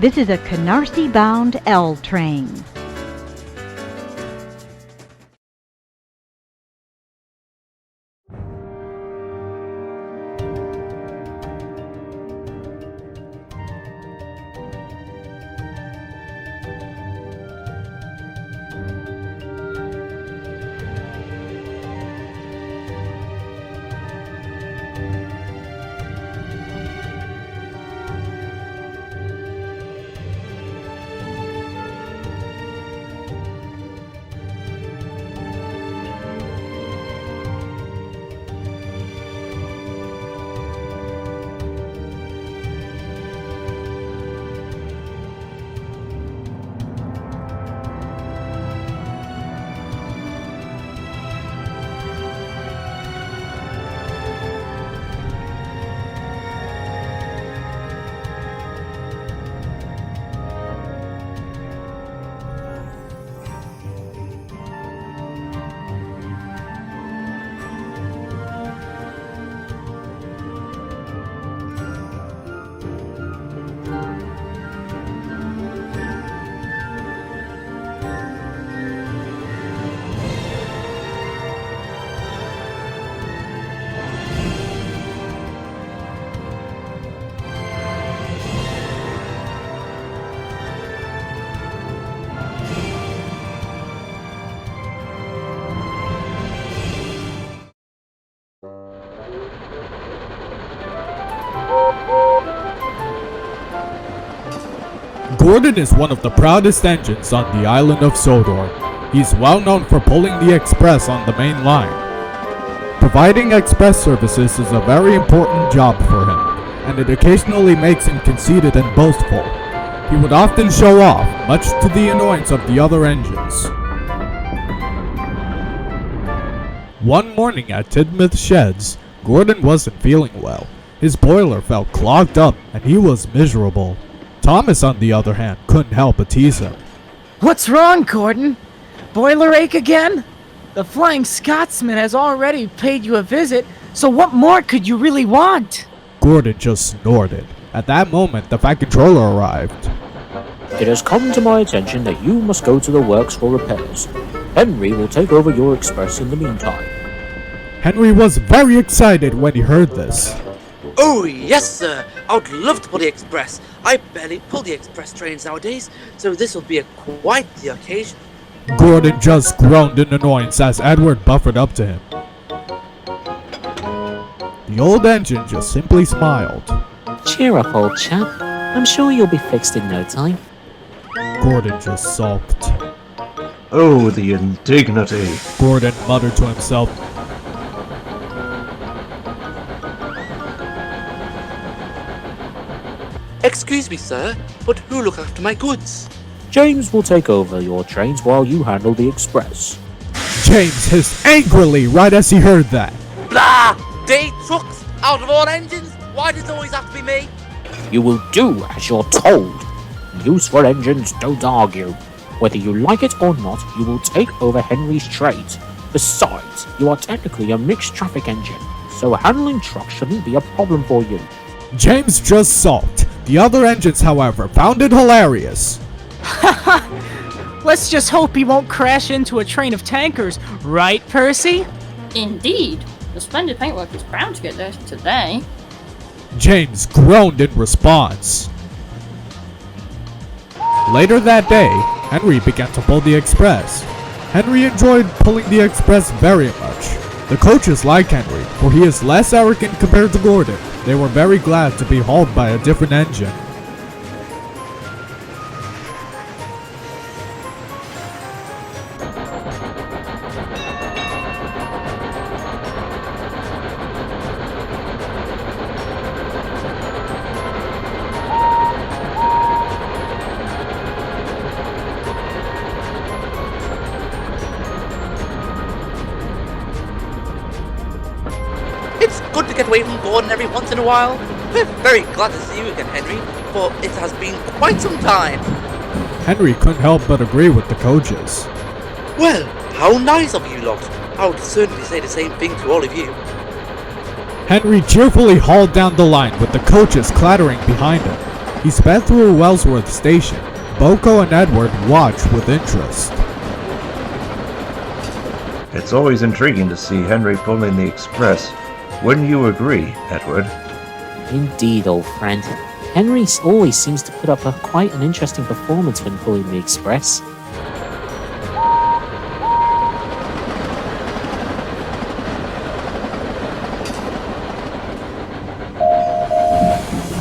This is a Canarsie-bound L train. Gordon is one of the proudest engines on the island of Sodor. He's well known for pulling the express on the main line. Providing express services is a very important job for him, and it occasionally makes him conceited and boastful. He would often show off, much to the annoyance of the other engines. One morning at Tidmouth Sheds, Gordon wasn't feeling well. His boiler felt clogged up and he was miserable. Thomas, on the other hand, couldn't help but tease him. What's wrong, Gordon? Boiler ache again? The Flying Scotsman has already paid you a visit, so what more could you really want? Gordon just snorted. At that moment, the Fat Controller arrived. It has come to my attention that you must go to the works for repairs. Henry will take over your express in the meantime. Henry was very excited when he heard this. Oh, yes, sir. I would love to pull the express. I barely pull the express trains nowadays, so this will be quite the occasion. Gordon just groaned in annoyance as Edward buffered up to him. The old engine just simply smiled. Cheer up, old chap. I'm sure you'll be fixed in no time. Gordon just sulked. Oh, the indignity. Gordon muttered to himself. Excuse me, sir, but who look after my goods? James will take over your trains while you handle the express. James hissed angrily right as he heard that. Blah! D trucks out of all engines? Why does it always have to be me? You will do as you're told. Useful engines don't argue. Whether you like it or not, you will take over Henry's trade. Besides, you are technically a mixed traffic engine, so handling trucks shouldn't be a problem for you. James just sulked. The other engines, however, found it hilarious. Let's just hope he won't crash into a train of tankers, right, Percy? Indeed. The splendid paintwork is bound to get dirty today. James groaned in response. Later that day, Henry began to pull the express. Henry enjoyed pulling the express very much. The coaches like Henry, for he is less arrogant compared to Gordon. They were very glad to be hauled by a different engine. It's good to get away from Gordon every once in a while. We're very glad to see you again, Henry, for it has been quite some time. Henry couldn't help but agree with the coaches. Well, how nice of you lot. I would certainly say the same thing to all of you. Henry cheerfully hauled down the line with the coaches clattering behind him. He sped through Wellsworth Station. Boko and Edward watched with interest. It's always intriguing to see Henry pulling the express. Wouldn't you agree, Edward? Indeed, old friend. Henry always seems to put up quite an interesting performance when pulling the express.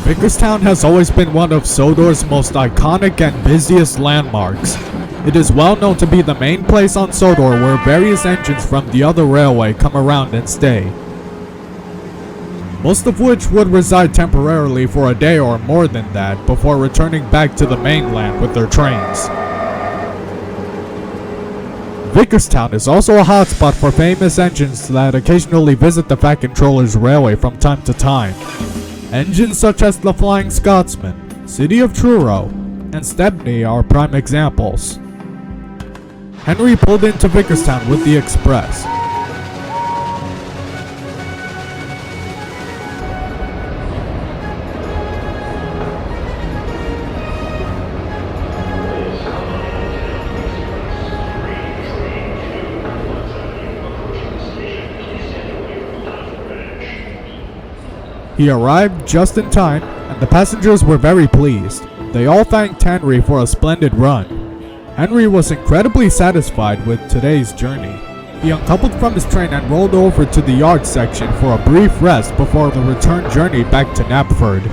Vickerstown has always been one of Sodor's most iconic and busiest landmarks. It is well known to be the main place on Sodor where various engines from the other railway come around and stay. Most of which would reside temporarily for a day or more than that before returning back to the mainland with their trains. Vickerstown is also a hotspot for famous engines that occasionally visit the Fat Controller's railway from time to time. Engines such as the Flying Scotsman, City of Truro, and Stepney are prime examples. Henry pulled into Vickerstown with the express. He arrived just in time, and the passengers were very pleased. They all thanked Henry for a splendid run. Henry was incredibly satisfied with today's journey. He uncoupled from his train and rolled over to the yard section for a brief rest before the return journey back to Knapford.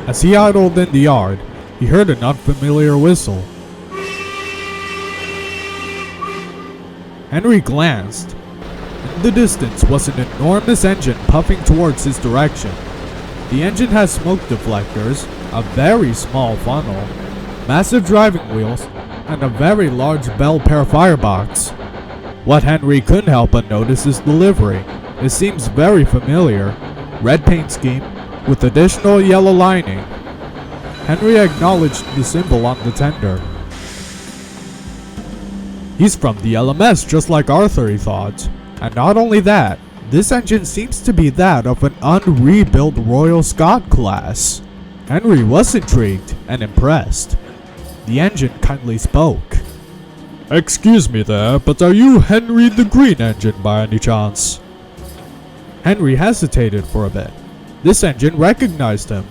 As he idled in the yard, he heard an unfamiliar whistle. Henry glanced. In the distance was an enormous engine puffing towards his direction. The engine has smoke deflectors, a very small funnel, massive driving wheels, and a very large Bell-Pair firebox. What Henry couldn't help but notice is the livery. It seems very familiar. Red paint scheme, with additional yellow lining. Henry acknowledged the symbol on the tender. He's from the LMS just like Arthur, he thought. And not only that, this engine seems to be that of an unrebuilt Royal Scot class. Henry was intrigued and impressed. The engine kindly spoke. "Excuse me there, but are you Henry the Green Engine by any chance?" Henry hesitated for a bit. This engine recognized him.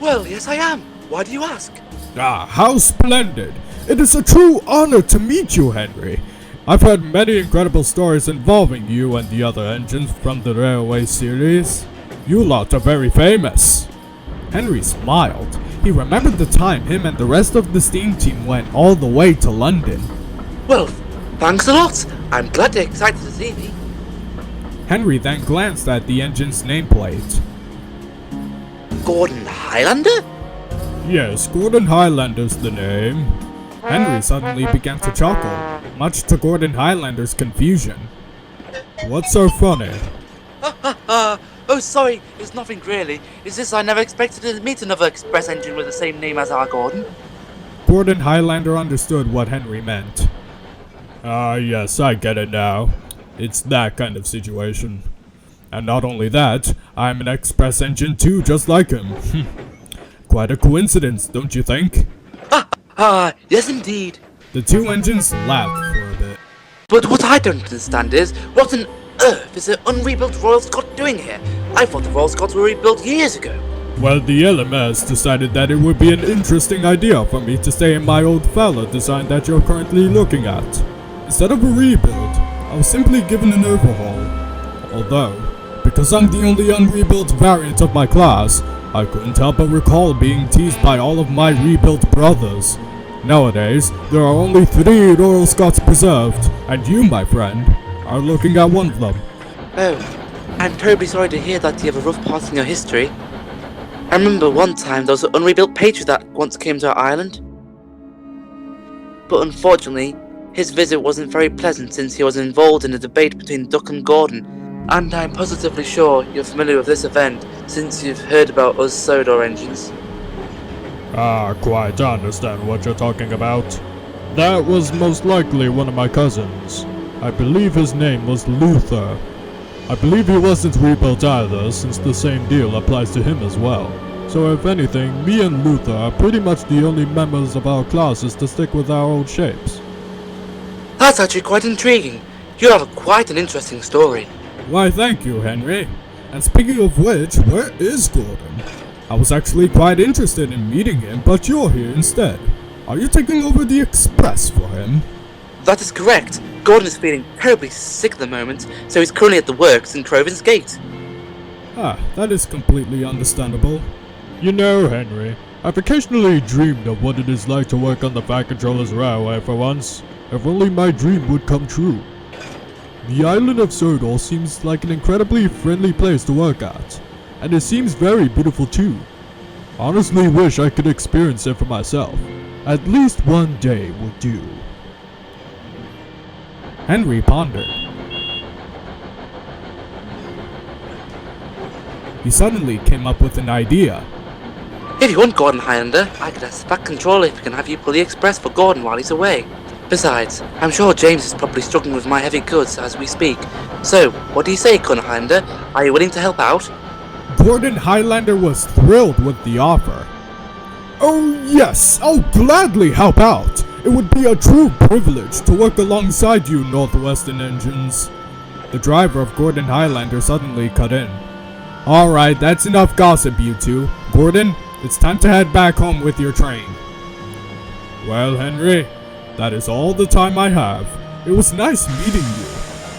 Well, yes I am. Why do you ask? Ah, how splendid! It is a true honor to meet you, Henry. I've heard many incredible stories involving you and the other engines from the railway series. You lot are very famous. Henry smiled. He remembered the time him and the rest of the steam team went all the way to London. Well, thanks a lot. I'm glad you're excited to see me. Henry then glanced at the engine's nameplate. Gordon Highlander? Yes, Gordon Highlander's the name. Henry suddenly began to chuckle, much to Gordon Highlander's confusion. What's so funny? Oh, sorry, it's nothing really. It's just I never expected to meet another express engine with the same name as our Gordon. Gordon Highlander understood what Henry meant. Ah, yes, I get it now. It's that kind of situation. And not only that, I'm an express engine too, just like him. Quite a coincidence, don't you think? Yes indeed. The two engines laughed for a bit. But what I don't understand is, what on earth is the unrebuilt Royal Scot doing here? I thought the Royal Scots were rebuilt years ago. Well, the LMS decided that it would be an interesting idea for me to stay in my old fella design that you're currently looking at. Instead of a rebuild, I was simply given an overhaul. Although, because I'm the only unrebuilt variant of my class, I couldn't help but recall being teased by all of my rebuilt brothers. Nowadays, there are only 3 Royal Scots preserved, and you, my friend, are looking at one of them. Oh, I'm terribly sorry to hear that you have a rough part in your history. I remember one time there was an unrebuilt Patriot that once came to our island. but unfortunately, his visit wasn't very pleasant since he was involved in a debate between Duck and Gordon, and I'm positively sure you're familiar with this event since you've heard about us Sodor engines. Quite understand what you're talking about. That was most likely one of my cousins. I believe his name was Luther. I believe he wasn't rebuilt either, since the same deal applies to him as well. So if anything, me and Luther are pretty much the only members of our classes to stick with our old shapes. That's actually quite intriguing. You have quite an interesting story. Why, thank you, Henry. And speaking of which, where is Gordon? I was actually quite interested in meeting him, but you're here instead. Are you taking over the Express for him? That is correct. Gordon is feeling terribly sick at the moment, so he's currently at the works in Croven's Gate. That is completely understandable. You know, Henry, I've occasionally dreamed of what it is like to work on the Fat Controller's Railway for once. If only my dream would come true. The island of Sodor seems like an incredibly friendly place to work at, and it seems very beautiful too. Honestly wish I could experience it for myself. At least one day would do. Henry pondered. He suddenly came up with an idea. If you want Gordon Highlander, I could ask the Fat Controller if he can have you pull the express for Gordon while he's away. Besides, I'm sure James is probably struggling with my heavy goods as we speak. So, what do you say, Gordon Highlander? Are you willing to help out? Gordon Highlander was thrilled with the offer. Oh yes, I'll gladly help out. It would be a true privilege to work alongside you Northwestern engines. The driver of Gordon Highlander suddenly cut in. Alright, that's enough gossip, you two. Gordon, it's time to head back home with your train. Well, Henry, that is all the time I have. It was nice meeting you.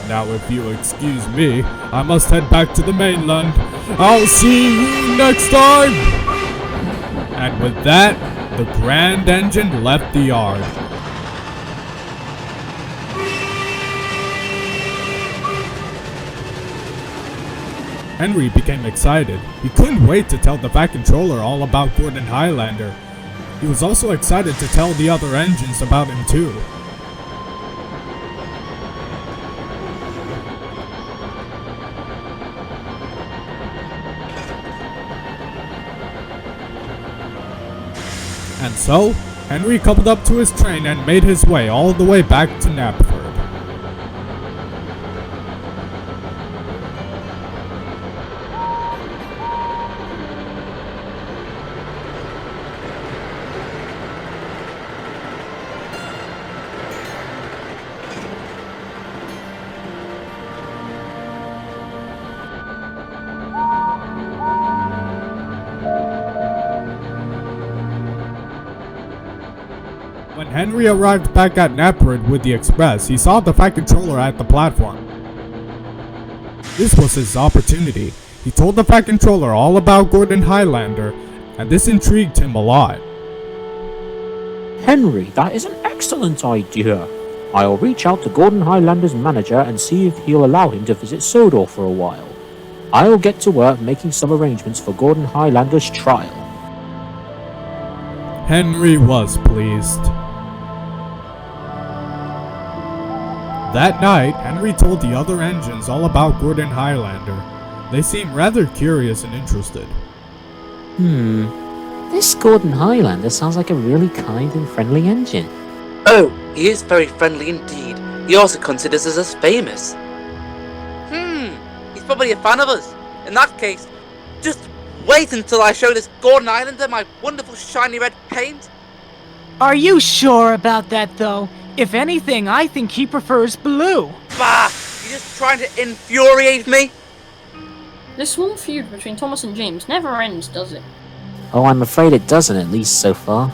Now if you'll excuse me, I must head back to the mainland. I'll see you next time! And with that, the grand engine left the yard. Henry became excited. He couldn't wait to tell the Fat Controller all about Gordon Highlander. He was also excited to tell the other engines about him too. And so, Henry coupled up to his train and made his way all the way back to Knapford. When Henry arrived back at Knapford with the express, he saw the Fat Controller at the platform. This was his opportunity. He told the Fat Controller all about Gordon Highlander, and this intrigued him a lot. Henry, that is an excellent idea. I'll reach out to Gordon Highlander's manager and see if he'll allow him to visit Sodor for a while. I'll get to work making some arrangements for Gordon Highlander's trial. Henry was pleased. That night, Henry told the other engines all about Gordon Highlander. They seemed rather curious and interested. This Gordon Highlander sounds like a really kind and friendly engine. Oh, he is very friendly indeed. He also considers us as famous. He's probably a fan of us. In that case, just wait until I show this Gordon Highlander my wonderful shiny red paint. Are you sure about that, though? If anything, I think he prefers blue. Bah! You're just trying to infuriate me? This small feud between Thomas and James never ends, does it? Oh, I'm afraid it doesn't, at least so far.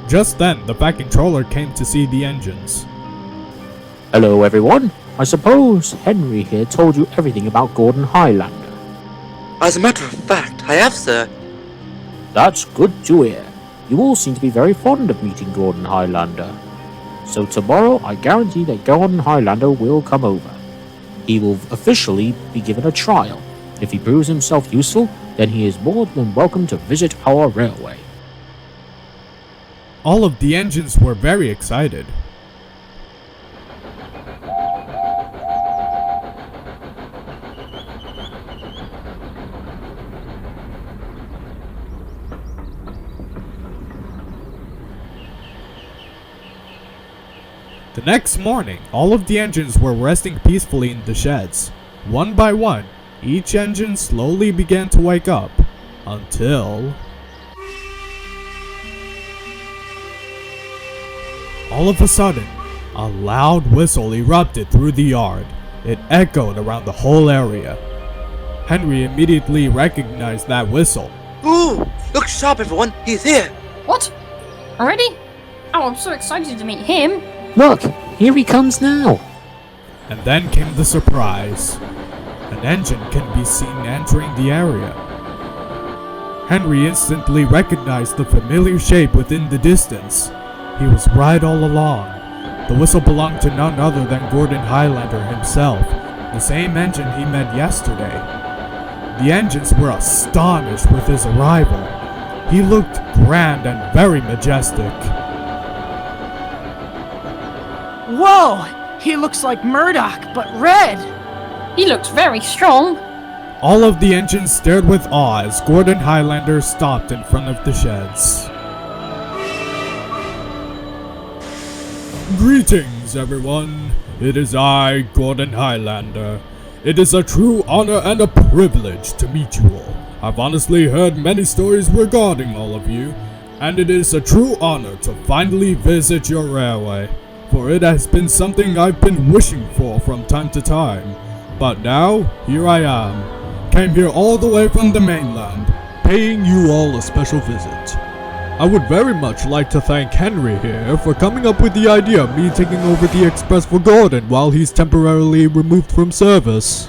Just then, the Fat Controller came to see the engines. Hello, everyone. I suppose Henry here told you everything about Gordon Highlander. As a matter of fact, I have, sir. That's good to hear. You all seem to be very fond of meeting Gordon Highlander. So tomorrow, I guarantee that Gordon Highlander will come over. He will officially be given a trial. If he proves himself useful, then he is more than welcome to visit our railway. All of the engines were very excited. The next morning, all of the engines were resting peacefully in the sheds. One by one, each engine slowly began to wake up, until... all of a sudden, a loud whistle erupted through the yard. It echoed around the whole area. Henry immediately recognized that whistle. Ooh! Look sharp, everyone! He's here! What? Already? Oh, I'm so excited to meet him. Look, here he comes now. And then came the surprise. An engine can be seen entering the area. Henry instantly recognized the familiar shape within the distance. He was right all along. The whistle belonged to none other than Gordon Highlander himself, the same engine he met yesterday. The engines were astonished with his arrival. He looked grand and very majestic. Whoa! He looks like Murdoch, but red! He looks very strong. All of the engines stared with awe as Gordon Highlander stopped in front of the sheds. Greetings, everyone. It is I, Gordon Highlander. It is a true honor and a privilege to meet you all. I've honestly heard many stories regarding all of you, and it is a true honor to finally visit your railway, for it has been something I've been wishing for from time to time. But now, here I am. Came here all the way from the mainland, paying you all a special visit. I would very much like to thank Henry here for coming up with the idea of me taking over the express for Gordon while he's temporarily removed from service.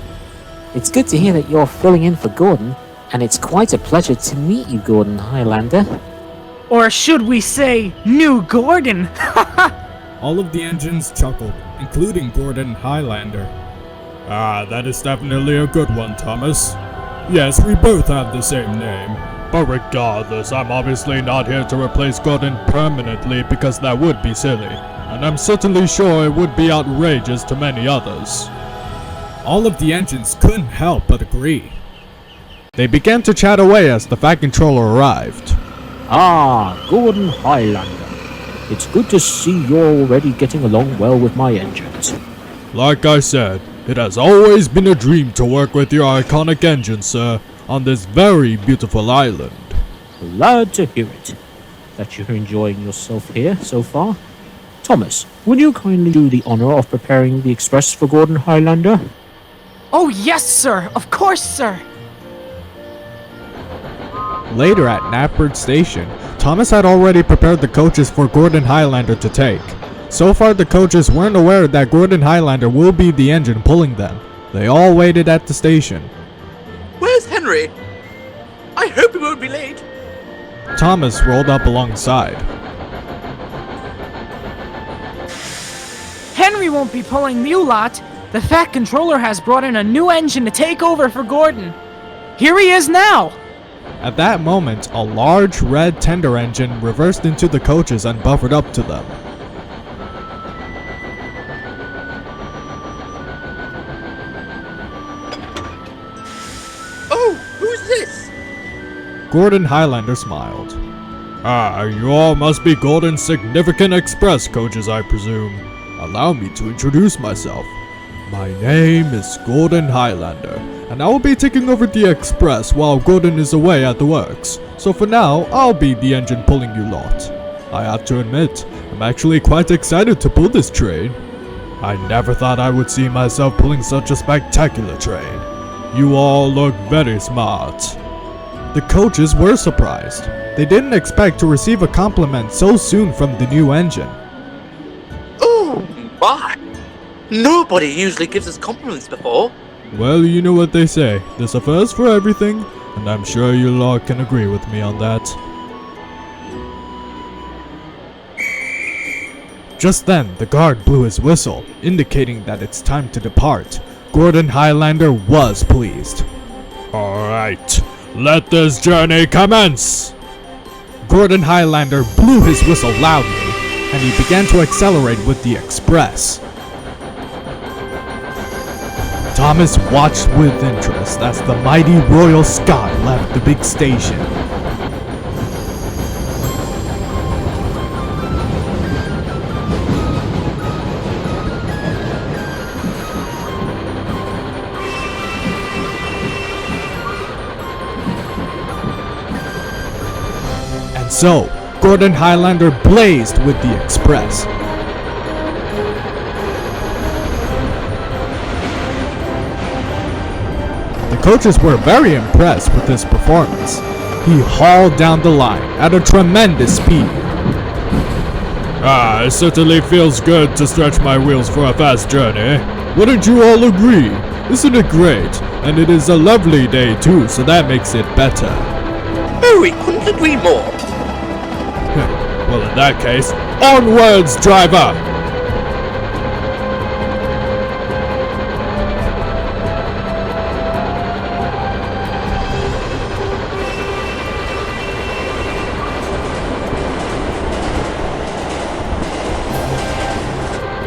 It's good to hear that you're filling in for Gordon, and it's quite a pleasure to meet you, Gordon Highlander. Or should we say, New Gordon? All of the engines chuckled, including Gordon Highlander. Ah, that is definitely a good one, Thomas. Yes, we both have the same name. But regardless, I'm obviously not here to replace Gordon permanently because that would be silly. And I'm certainly sure it would be outrageous to many others. All of the engines couldn't help but agree. They began to chat away as the Fat Controller arrived. Ah, Gordon Highlander. It's good to see you're already getting along well with my engines. Like I said, it has always been a dream to work with your iconic engine, sir, on this very beautiful island. Glad to hear it. That you're enjoying yourself here so far. Thomas, would you kindly do the honor of preparing the express for Gordon Highlander? Oh yes, sir! Of course, sir! Later at Knapford Station, Thomas had already prepared the coaches for Gordon Highlander to take. So far, the coaches weren't aware that Gordon Highlander will be the engine pulling them. They all waited at the station. Where's Henry? I hope he won't be late. Thomas rolled up alongside. Henry won't be pulling the lot. The Fat Controller has brought in a new engine to take over for Gordon. Here he is now! At that moment, a large red tender engine reversed into the coaches and buffered up to them. Oh, who's this? Gordon Highlander smiled. Ah, you all must be Gordon's significant express coaches, I presume. Allow me to introduce myself. My name is Gordon Highlander, and I will be taking over the express while Gordon is away at the works. So for now, I'll be the engine pulling you lot. I have to admit, I'm actually quite excited to pull this train. I never thought I would see myself pulling such a spectacular train. You all look very smart. The coaches were surprised. They didn't expect to receive a compliment so soon from the new engine. Oh my! Nobody usually gives us compliments before. Well, you know what they say. There's a first for everything, and I'm sure you lot can agree with me on that. Just then, the guard blew his whistle, indicating that it's time to depart. Gordon Highlander was pleased. Alright, let this journey commence! Gordon Highlander blew his whistle loudly, and he began to accelerate with the express. Thomas watched with interest as the mighty Royal Scot left the big station. And so, Gordon Highlander blazed with the express. The coaches were very impressed with his performance. He hauled down the line at a tremendous speed. It certainly feels good to stretch my wheels for a fast journey. Wouldn't you all agree? Isn't it great? And it is a lovely day too, so that makes it better. Oh, we couldn't agree more. Well, in that case, onwards, driver!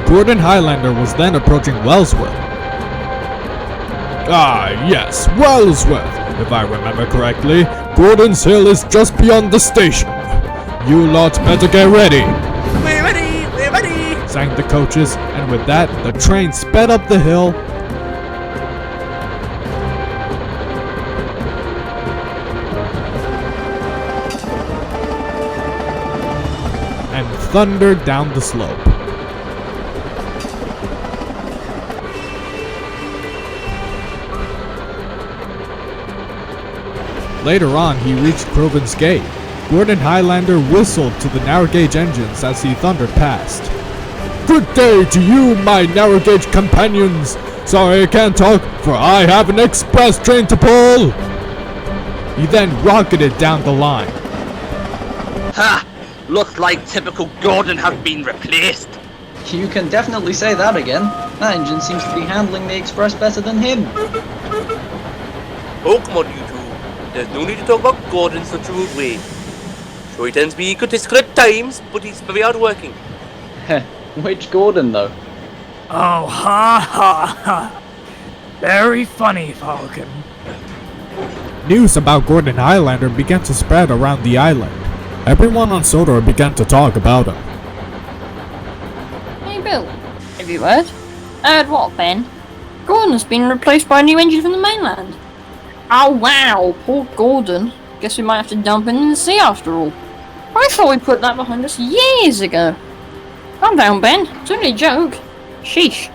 Gordon Highlander was then approaching Wellsworth. Ah, yes, Wellsworth. If I remember correctly, Gordon's Hill is just beyond the station. You lot better get ready. We're ready, we're ready! Sang the coaches, and with that, the train sped up the hill and thundered down the slope. Later on, he reached Croven's Gate. Gordon Highlander whistled to the narrow gauge engines as he thundered past. Good day to you, my narrow gauge companions. Sorry I can't talk, for I have an express train to pull. He then rocketed down the line. Ha! Looks like typical Gordon has been replaced. You can definitely say that again. That engine seems to be handling the express better than him. Oh, come on, you two. There's no need to talk about Gordon in such a rude way. Sure, he tends to be egotistical at times, but he's very hardworking. Heh, which Gordon though? Oh, ha ha ha. Very funny, Falcon. News about Gordon Highlander began to spread around the island. Everyone on Sodor began to talk about him. Hey Bill, have you heard? Heard what, Ben? Gordon's been replaced by a new engine from the mainland. Oh wow, poor Gordon. Guess we might have to dump him in the sea after all. I thought we put that behind us years ago. Calm down, Ben. It's only a joke. Sheesh.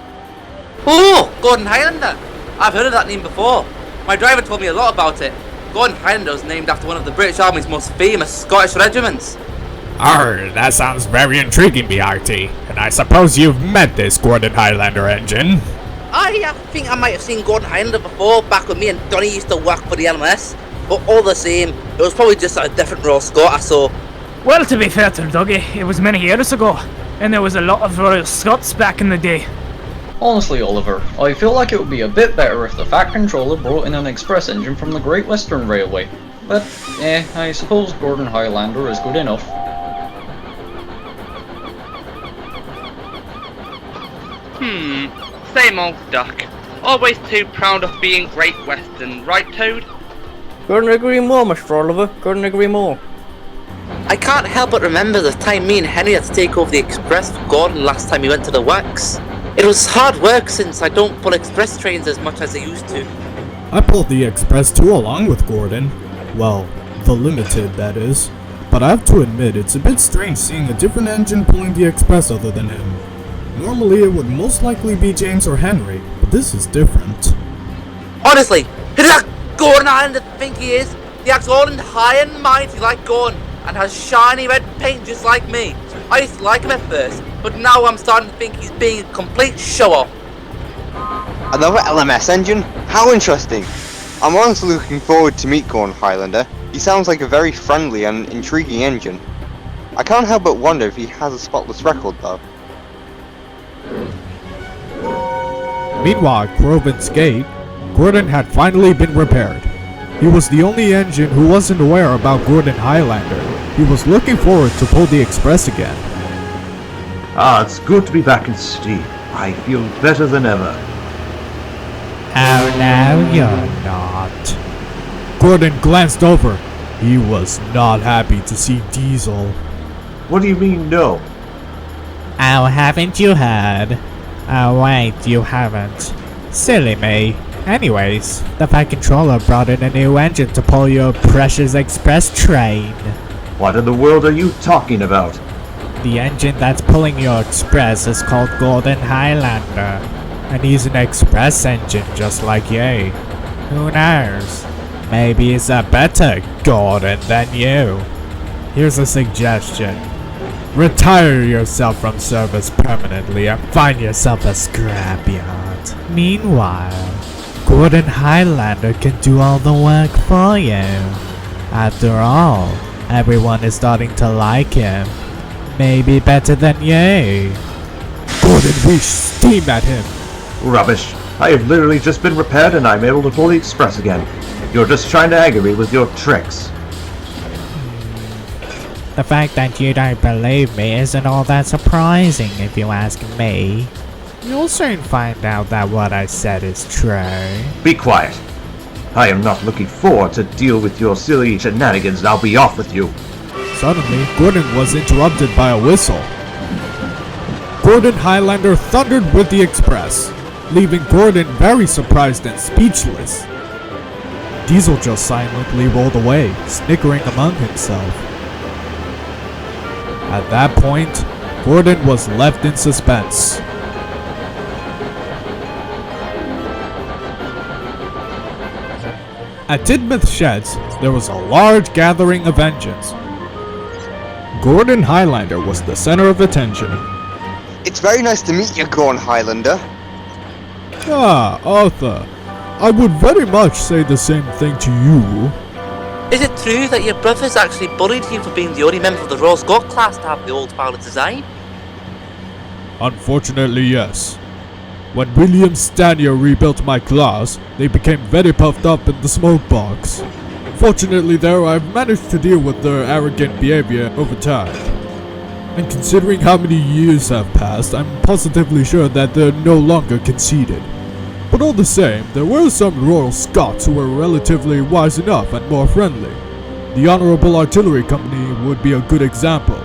Oh, Gordon Highlander! I've heard of that name before. My driver told me a lot about it. Gordon Highlander is named after one of the British Army's most famous Scottish regiments. That sounds very intriguing, BRT. And I suppose you've met this Gordon Highlander engine? I think I might have seen Gordon Highlander before, back when me and Donnie used to work for the LMS. But all the same, it was probably just a different Royal Scot I saw. Well, to be fair to Dougie, it was many years ago, and there was a lot of Royal Scots back in the day. Honestly, Oliver, I feel like it would be a bit better if the Fat Controller brought in an express engine from the Great Western Railway. But, I suppose Gordon Highlander is good enough. Same old duck. Always too proud of being Great Western, right Toad? Couldn't agree more, Mr. Oliver. Couldn't agree more. I can't help but remember the time me and Henry had to take over the express for Gordon last time he went to the works. It was hard work since I don't pull express trains as much as I used to. I pulled the express too along with Gordon. Well, the limited, that is. But I have to admit, it's a bit strange seeing a different engine pulling the express other than him. Normally it would most likely be James or Henry, but this is different. Honestly, who does that Gordon Highlander think he is? He acts all in high and mighty like Gordon, and has shiny red paint just like me. I used to like him at first, but now I'm starting to think he's being a complete show-off. Another LMS engine? How interesting! I'm honestly looking forward to meet Gordon Highlander. He sounds like a very friendly and intriguing engine. I can't help but wonder if he has a spotless record though. Meanwhile, at Croven's Gate, Gordon had finally been repaired. He was the only engine who wasn't aware about Gordon Highlander. He was looking forward to pull the express again. Ah, it's good to be back in steam. I feel better than ever. Oh no, you're not. Gordon glanced over. He was not happy to see Diesel. What do you mean, no? Oh, haven't you heard? Oh wait, you haven't. Silly me. Anyways, the Fat Controller brought in a new engine to pull your precious express train. What in the world are you talking about? The engine that's pulling your express is called Gordon Highlander, and he's an express engine just like you. Who knows? Maybe he's a better Gordon than you. Here's a suggestion. Retire yourself from service permanently and find yourself a scrapyard. Meanwhile, Gordon Highlander can do all the work for you. After all, everyone is starting to like him. Maybe better than you. Gordon wished steam at him. Rubbish. I have literally just been repaired and I'm able to pull the express again. You're just trying to aggravate me with your tricks. The fact that you don't believe me isn't all that surprising if you ask me. You'll soon find out that what I said is true. Be quiet. I am not looking forward to deal with your silly shenanigans and I'll be off with you. Suddenly, Gordon was interrupted by a whistle. Gordon Highlander thundered with the express, leaving Gordon very surprised and speechless. Diesel just silently rolled away, snickering among himself. At that point, Gordon was left in suspense. At Tidmouth Sheds, there was a large gathering of engines. Gordon Highlander was the center of attention. It's very nice to meet you, Gordon Highlander. Ah, Arthur. I would very much say the same thing to you. Is it true that your brothers actually bullied you for being the only member of the Royal Scot class to have the old pilot design? Unfortunately, yes. When William Stanier rebuilt my class, they became very puffed up in the smoke box. Fortunately though, I've managed to deal with their arrogant behavior over time. And considering how many years have passed, I'm positively sure that they're no longer conceited. But all the same, there were some Royal Scots who were relatively wise enough and more friendly. The Honourable Artillery Company would be a good example.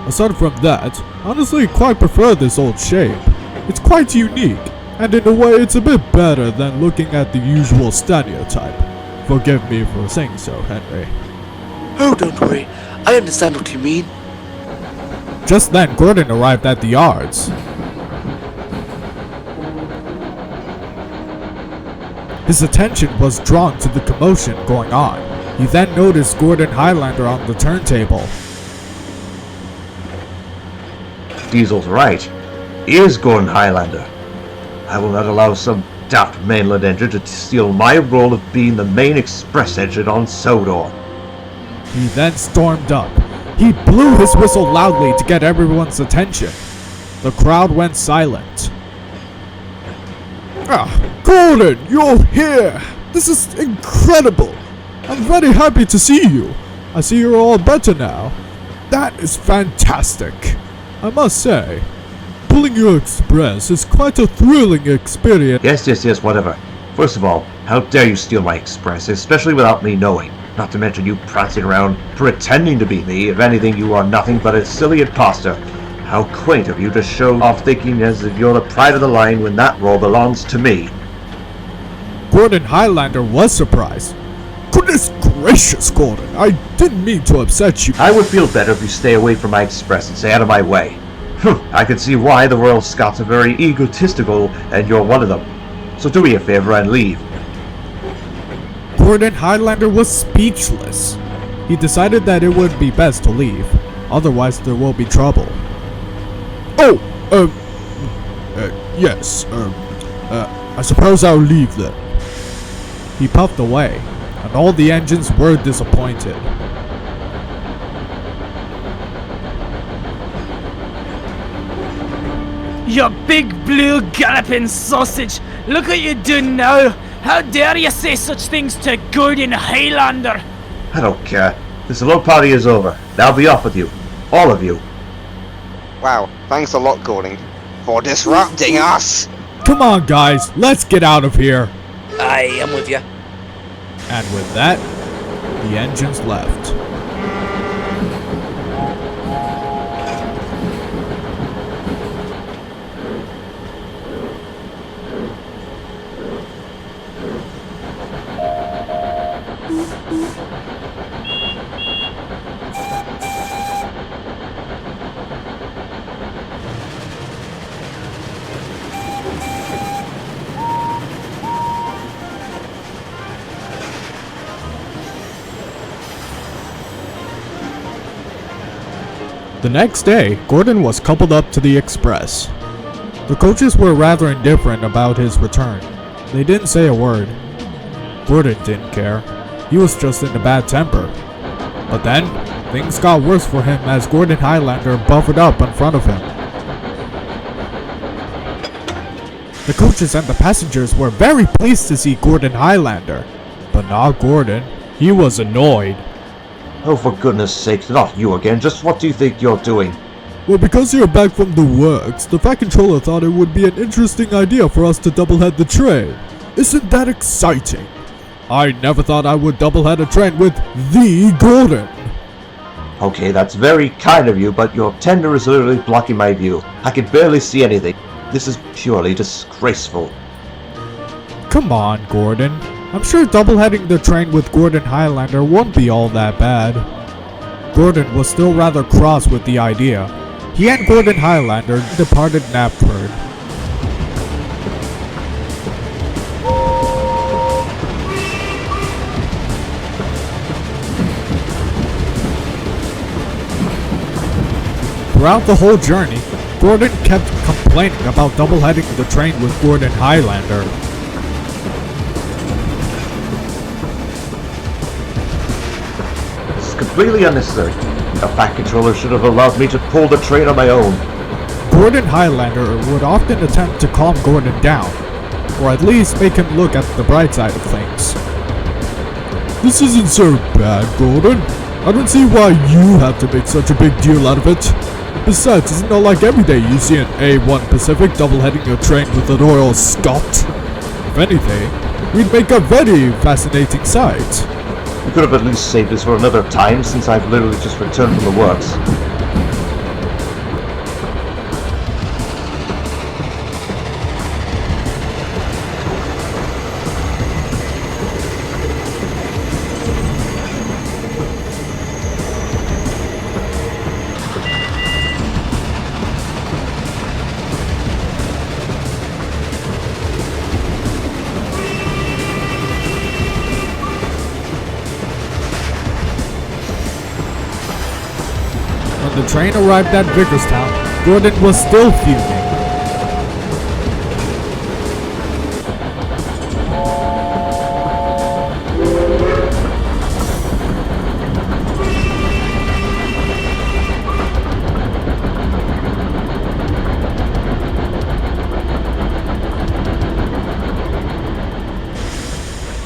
Aside from that, honestly quite prefer this old shape. It's quite unique, and in a way it's a bit better than looking at the usual Stanier type. Forgive me for saying so, Henry. Oh, don't worry. I understand what you mean. Just then, Gordon arrived at the yards. His attention was drawn to the commotion going on. He then noticed Gordon Highlander on the turntable. Diesel's right. He is Gordon Highlander. I will not allow some daft Mainland engine to steal my role of being the main express engine on Sodor. He then stormed up. He blew his whistle loudly to get everyone's attention. The crowd went silent. Ah, Gordon, you're here! This is incredible! I'm very happy to see you. I see you're all better now. That is fantastic. I must say, pulling your express is quite a thrilling experience. Yes, whatever. First of all, how dare you steal my express, especially without me knowing? Not to mention you prancing around, pretending to be me. If anything, you are nothing but a silly imposter. How quaint of you to show off thinking as if you're the pride of the line when that role belongs to me. Gordon Highlander was surprised. Goodness gracious, Gordon, I didn't mean to upset you. I would feel better if you stay away from my express and stay out of my way. I can see why the Royal Scots are very egotistical, and you're one of them. So do me a favor and leave. Gordon Highlander was speechless. He decided that it would be best to leave, otherwise there will be trouble. Yes, I suppose I'll leave then. He puffed away, and all the engines were disappointed. You big blue galloping sausage! Look what you do now! How dare you say such things to Gordon Highlander? I don't care. This little party is over. Now be off with you. All of you. Wow, thanks a lot, Gordon, for disrupting us! Come on, guys, let's get out of here. Aye, I'm with you. And with that, the engines left. The next day, Gordon was coupled up to the express. The coaches were rather indifferent about his return. They didn't say a word. Gordon didn't care. He was just in a bad temper. But then, things got worse for him as Gordon Highlander buffered up in front of him. The coaches and the passengers were very pleased to see Gordon Highlander, but not Gordon. He was annoyed. Oh, for goodness sakes, not you again. Just what do you think you're doing? Well, because you're back from the works, the Fat Controller thought it would be an interesting idea for us to doublehead the train. Isn't that exciting? I never thought I would doublehead a train with the Gordon. Okay, that's very kind of you, but your tender is literally blocking my view. I can barely see anything. This is purely disgraceful. Come on, Gordon. I'm sure doubleheading the train with Gordon Highlander won't be all that bad. Gordon was still rather cross with the idea. He and Gordon Highlander departed Knapford. Throughout the whole journey, Gordon kept complaining about doubleheading the train with Gordon Highlander. Completely unnecessary. A Fat Controller should have allowed me to pull the train on my own. Gordon Highlander would often attempt to calm Gordon down, or at least make him look at the bright side of things. This isn't so bad, Gordon. I don't see why you have to make such a big deal out of it. Besides, it's not like every day you see an A1 Pacific doubleheading a train with a Royal Scot. If anything, we'd make a very fascinating sight. You could have at least saved this for another time, since I've literally just returned from the works. When the train arrived at Vickerstown, Gordon was still fuming.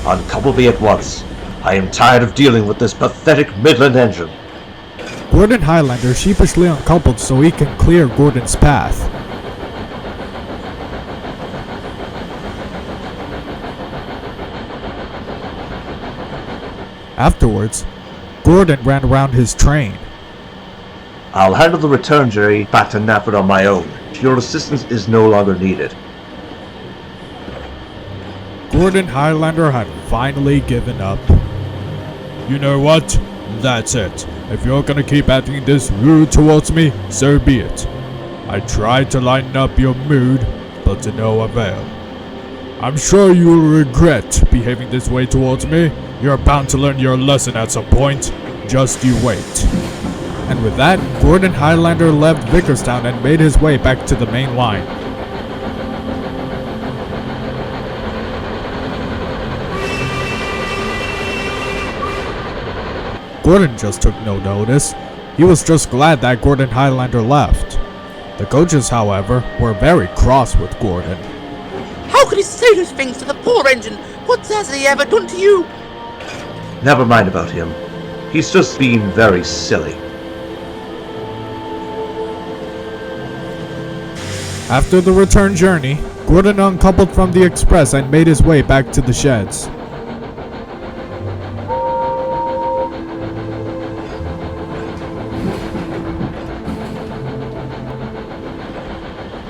Uncouple me at once. I am tired of dealing with this pathetic Midland engine. Gordon Highlander sheepishly uncoupled so he can clear Gordon's path. Afterwards, Gordon ran around his train. I'll handle the return journey back to Knapford on my own. Your assistance is no longer needed. Gordon Highlander had finally given up. You know what? That's it. If you're gonna keep acting this rude towards me, so be it. I tried to lighten up your mood, but to no avail. I'm sure you'll regret behaving this way towards me. You're bound to learn your lesson at some point. Just you wait. And with that, Gordon Highlander left Vickerstown and made his way back to the main line. Gordon just took no notice. He was just glad that Gordon Highlander left. The coaches, however, were very cross with Gordon. How could he say those things to the poor engine What has he ever done to you? Never mind about him. He's just being very silly. After the return journey, Gordon uncoupled from the express and made his way back to the sheds.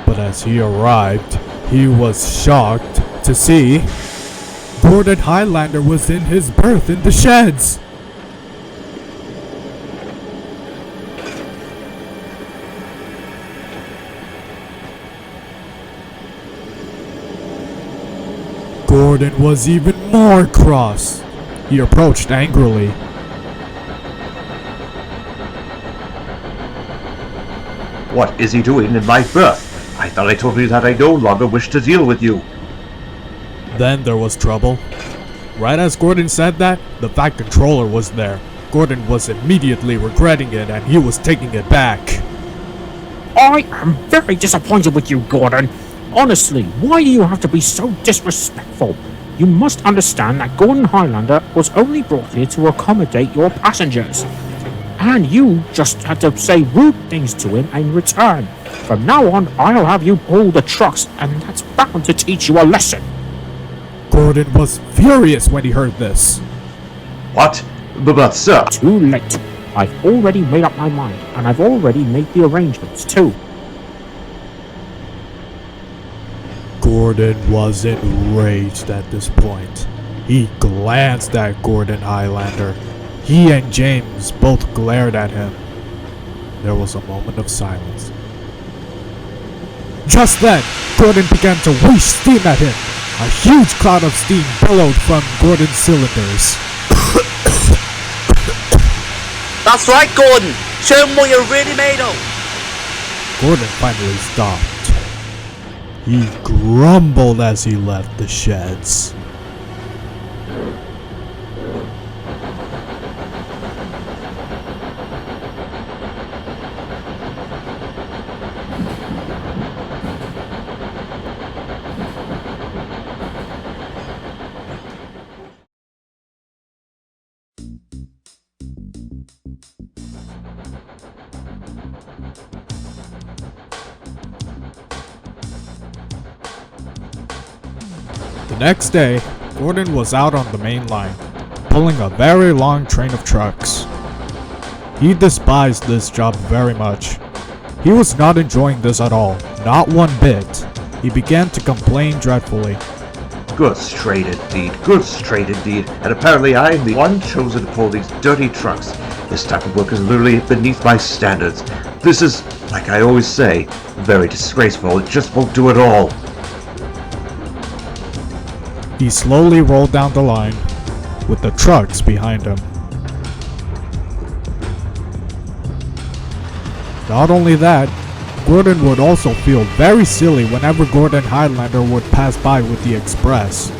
But as he arrived, he was shocked to see Gordon Highlander was in his berth in the sheds. Gordon was even more cross. He approached angrily. What is he doing in my berth? I thought I told you that I no longer wish to deal with you. Then there was trouble. Right as Gordon said that, the Fat Controller was there. Gordon was immediately regretting it and he was taking it back. I am very disappointed with you, Gordon. Honestly, why do you have to be so disrespectful? You must understand that Gordon Highlander was only brought here to accommodate your passengers. And you just had to say rude things to him in return. From now on, I'll have you pull the trucks, and that's bound to teach you a lesson. Gordon was furious when he heard this. What? But sir... Too late. I've already made up my mind, and I've already made the arrangements too. Gordon was enraged at this point. He glanced at Gordon Highlander. He and James both glared at him. There was a moment of silence. Just then, Gordon began to whoosh steam at him. A huge cloud of steam billowed from Gordon's cylinders. That's right, Gordon. Show him what you're really made of. Gordon finally stopped. He grumbled as he left the sheds. The next day, Gordon was out on the main line, pulling a very long train of trucks. He despised this job very much. He was not enjoying this at all, not one bit. He began to complain dreadfully. Good straight indeed, good straight indeed. And apparently I am the one chosen to pull these dirty trucks. This type of work is literally beneath my standards. This is, like I always say, very disgraceful. It just won't do at all. He slowly rolled down the line, with the trucks behind him. Not only that, Gordon would also feel very silly whenever Gordon Highlander would pass by with the express.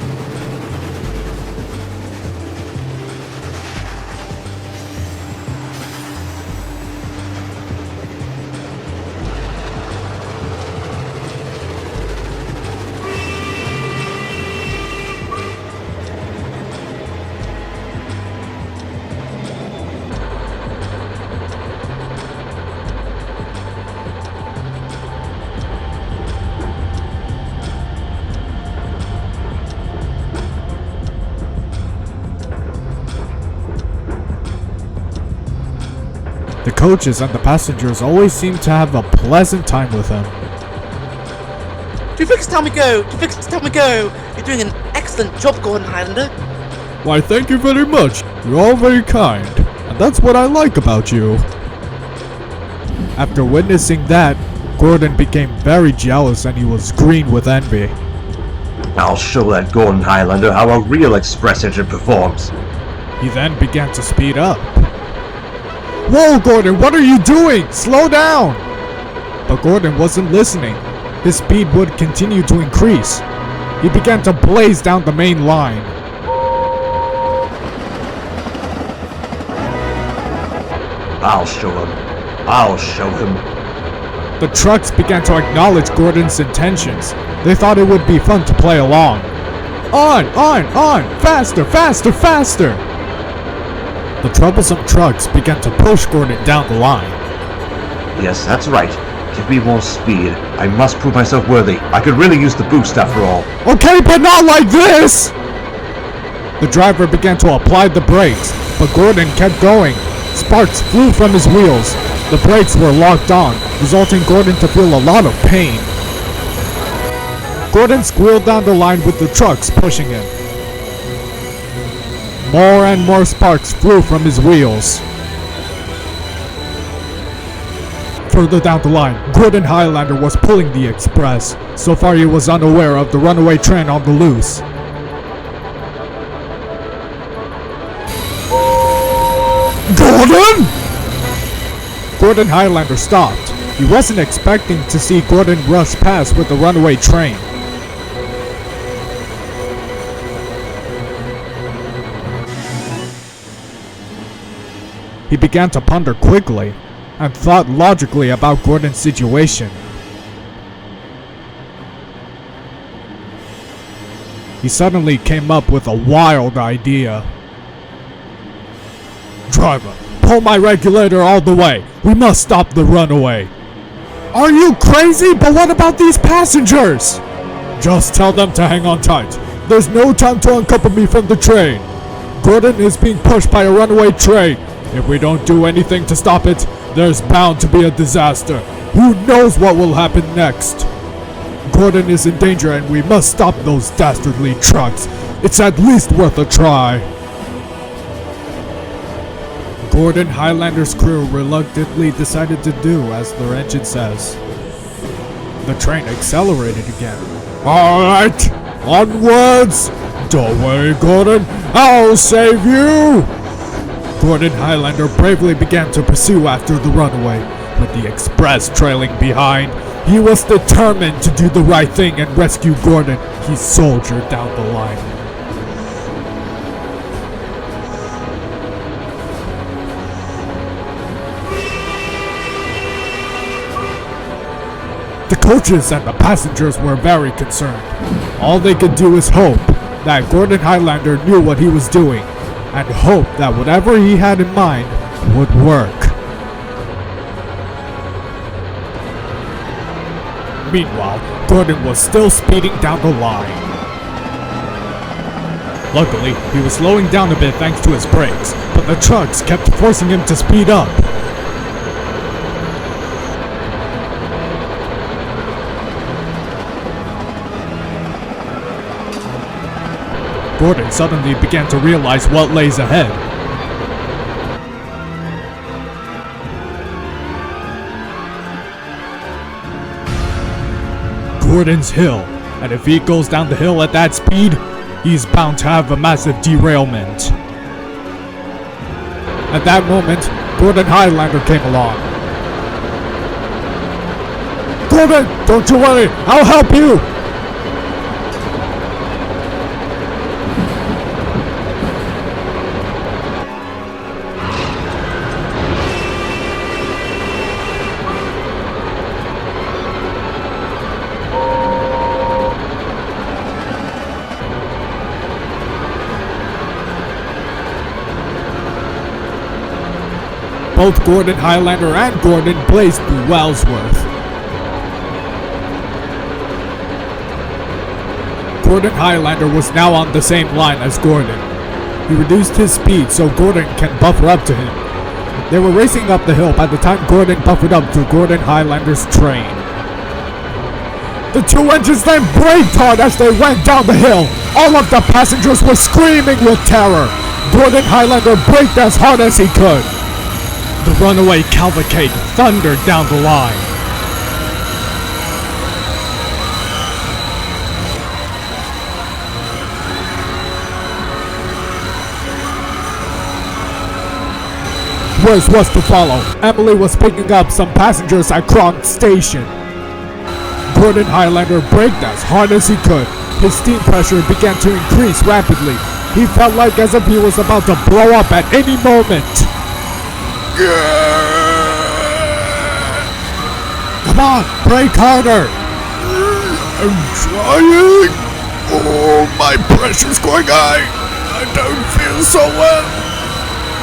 The coaches and the passengers always seemed to have a pleasant time with him. Do you think it's time we go? Do you think it's time we go? You're doing an excellent job, Gordon Highlander. Why, thank you very much. You're all very kind. And that's what I like about you. After witnessing that, Gordon became very jealous and he was green with envy. I'll show that Gordon Highlander how a real express engine performs. He then began to speed up. Whoa, Gordon, what are you doing? Slow down! But Gordon wasn't listening. His speed would continue to increase. He began to blaze down the main line. I'll show him. I'll show him. The trucks began to acknowledge Gordon's intentions. They thought it would be fun to play along. On! Faster, faster, faster! The troublesome trucks began to push Gordon down the line. Yes, that's right. Give me more speed. I must prove myself worthy. I could really use the boost after all. Okay, but not like this! The driver began to apply the brakes, but Gordon kept going. Sparks flew from his wheels. The brakes were locked on, resulting Gordon to feel a lot of pain. Gordon squealed down the line with the trucks pushing him. More and more sparks flew from his wheels. Further down the line, Gordon Highlander was pulling the express. So far he was unaware of the runaway train on the loose. Gordon! Gordon Highlander stopped. He wasn't expecting to see Gordon rush past with the runaway train. He began to ponder quickly and thought logically about Gordon's situation. He suddenly came up with a wild idea. Driver, pull my regulator all the way. We must stop the runaway. Are you crazy? But what about these passengers? Just tell them to hang on tight. There's no time to uncouple me from the train. Gordon is being pushed by a runaway train. If we don't do anything to stop it, there's bound to be a disaster. Who knows what will happen next? Gordon is in danger and we must stop those dastardly trucks. It's at least worth a try. Gordon Highlander's crew reluctantly decided to do as their engine says. The train accelerated again. Alright, onwards! Don't worry, Gordon, I'll save you! Gordon Highlander bravely began to pursue after the runaway, with the express trailing behind. He was determined to do the right thing and rescue Gordon. He soldiered down the line. The coaches and the passengers were very concerned. All they could do is hope that Gordon Highlander knew what he was doing, and hope that whatever he had in mind would work. Meanwhile, Gordon was still speeding down the line. Luckily, he was slowing down a bit thanks to his brakes, but the trucks kept forcing him to speed up. Gordon suddenly began to realize what lays ahead. Gordon's hill, and if he goes down the hill at that speed, he's bound to have a massive derailment. At that moment, Gordon Highlander came along. Gordon, don't you worry, I'll help you! Both Gordon Highlander and Gordon blazed through Wellsworth. Gordon Highlander was now on the same line as Gordon. He reduced his speed so Gordon can buffer up to him. They were racing up the hill by the time Gordon buffered up to Gordon Highlander's train. The two engines then braked hard as they went down the hill. All of the passengers were screaming with terror. Gordon Highlander braked as hard as he could. The runaway cavalcade thundered down the line. Worse was to follow. Emily was picking up some passengers at Kronk Station. Gordon Highlander braked as hard as he could. His steam pressure began to increase rapidly. He felt like as if he was about to blow up at any moment. Come on, brake harder! I'm trying! Oh, my precious guy! I don't feel so well!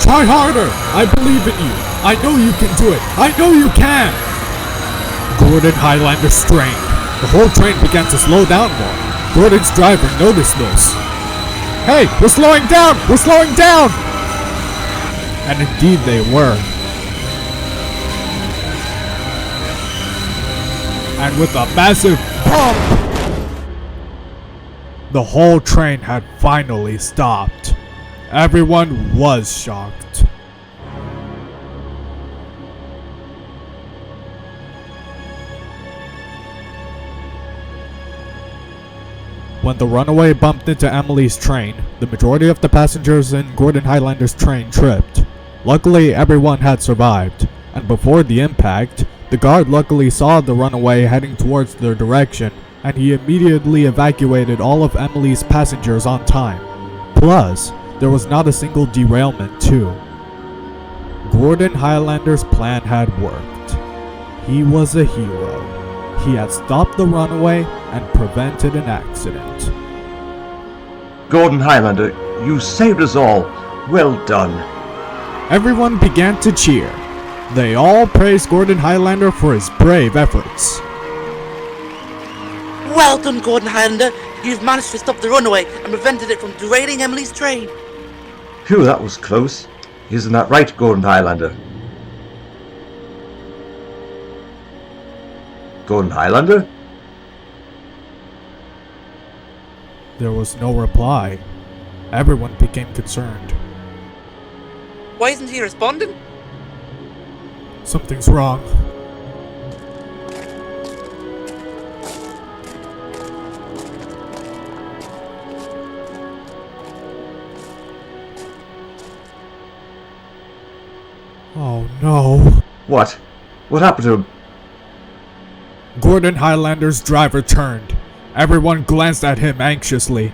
Try harder! I believe in you! I know you can do it! I know you can! Gordon Highlander strained. The whole train began to slow down more. Gordon's driver noticed this. Hey! We're slowing down! We're slowing down! And indeed they were. And with a massive bump, the whole train had finally stopped. Everyone was shocked. When the runaway bumped into Emily's train, the majority of the passengers in Gordon Highlander's train tripped. Luckily, everyone had survived, and before the impact, the guard luckily saw the runaway heading towards their direction, and he immediately evacuated all of Emily's passengers on time. Plus, there was not a single derailment too. Gordon Highlander's plan had worked. He was a hero. He had stopped the runaway and prevented an accident. Gordon Highlander, you saved us all. Well done. Everyone began to cheer. They all praised Gordon Highlander for his brave efforts. Well done, Gordon Highlander. You've managed to stop the runaway and prevented it from derailing Emily's train. Phew, that was close. Isn't that right, Gordon Highlander? Gordon Highlander? There was no reply. Everyone became concerned. Why isn't he responding? Something's wrong. Oh no. What? What happened to him? Gordon Highlander's driver turned. Everyone glanced at him anxiously.